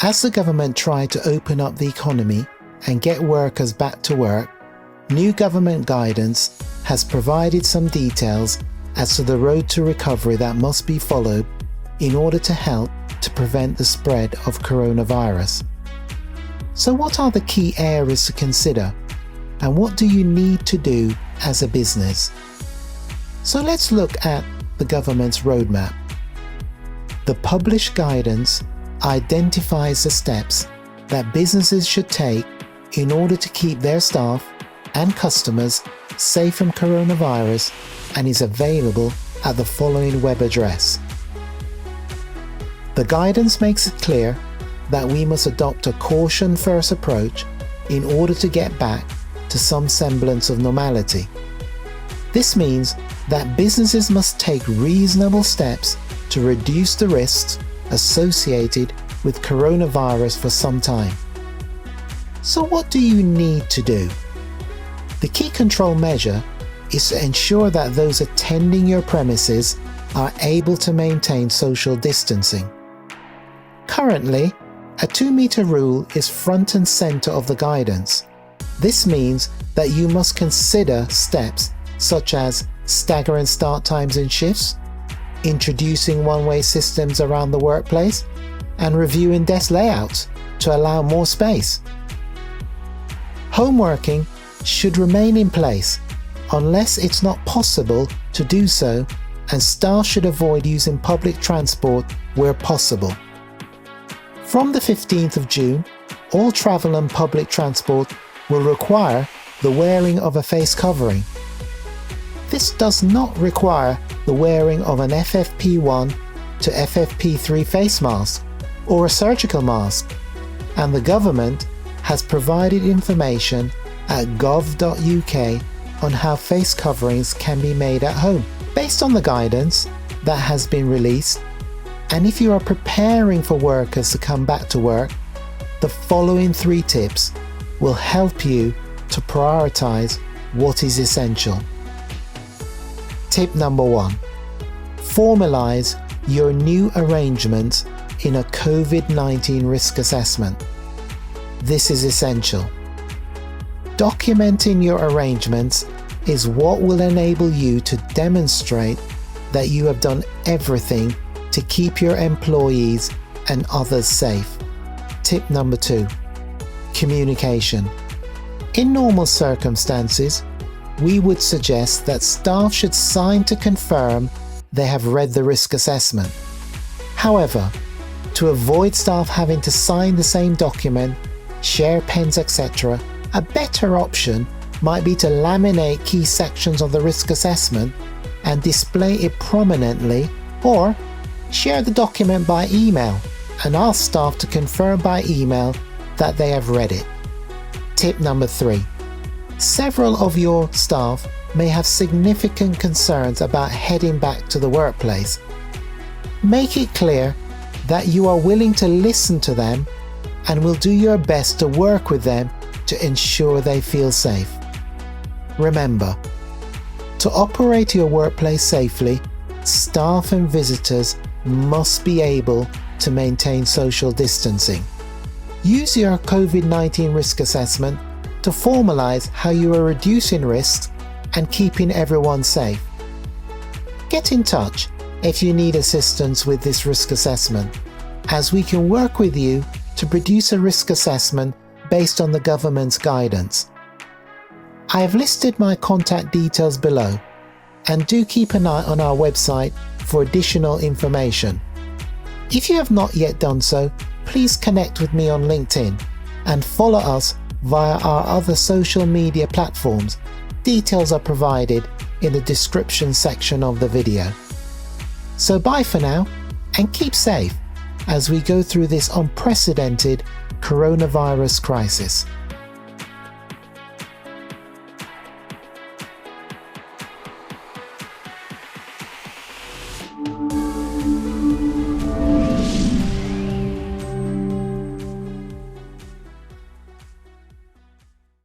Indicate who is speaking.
Speaker 1: As the government tried to open up the economy and get workers back to work, new government guidance has provided some details as to the road to recovery that must be followed in order to help to prevent the spread of coronavirus. So what are the key areas to consider, and what do you need to do as a business? So let's look at the government's roadmap. The published guidance identifies the steps that businesses should take in order to keep their staff and customers safe from coronavirus and is available at the following web address. The guidance makes it clear that we must adopt a caution-first approach in order to get back to some semblance of normality. This means that businesses must take reasonable steps to reduce the risks associated with coronavirus for some time. So what do you need to do? The key control measure is to ensure that those attending your premises are able to maintain social distancing. Currently, a 2-meter rule is front and center of the guidance. This means that you must consider steps such as staggering start times in shifts, introducing one-way systems around the workplace, and reviewing desk layouts to allow more space. Home working should remain in place unless it's not possible to do so, and staff should avoid using public transport where possible. From the 15th of June, all travel and public transport will require the wearing of a face covering. This does not require the wearing of an FFP1 to FFP3 face mask or a surgical mask, and the government has provided information at gov.uk on how face coverings can be made at home. Based on the guidance that has been released, and if you are preparing for workers to come back to work, the following 3 tips will help you to prioritize what is essential. Tip number 1. Formalize your new arrangements in a COVID-19 risk assessment. This is essential. Documenting your arrangements is what will enable you to demonstrate that you have done everything to keep your employees and others safe. Tip number 2. Communication. In normal circumstances, we would suggest that staff should sign to confirm they have read the risk assessment. However, to avoid staff having to sign the same document, share pens, etc., a better option might be to laminate key sections of the risk assessment and display it prominently, or share the document by email and ask staff to confirm by email that they have read it. Tip number 3. Several of your staff may have significant concerns about heading back to the workplace. Make it clear that you are willing to listen to them and will do your best to work with them to ensure they feel safe. Remember, to operate your workplace safely, staff and visitors must be able to maintain social distancing. Use your COVID-19 risk assessment to formalize how you are reducing risks and keeping everyone safe. Get in touch if you need assistance with this risk assessment, as we can work with you to produce a risk assessment based on the government's guidance. I have listed my contact details below, and do keep an eye on our website for additional information. If you have not yet done so, please connect with me on LinkedIn and follow us via our other social media platforms. Details are provided in the description section of the video. So bye for now, and keep safe as we go through this unprecedented coronavirus crisis.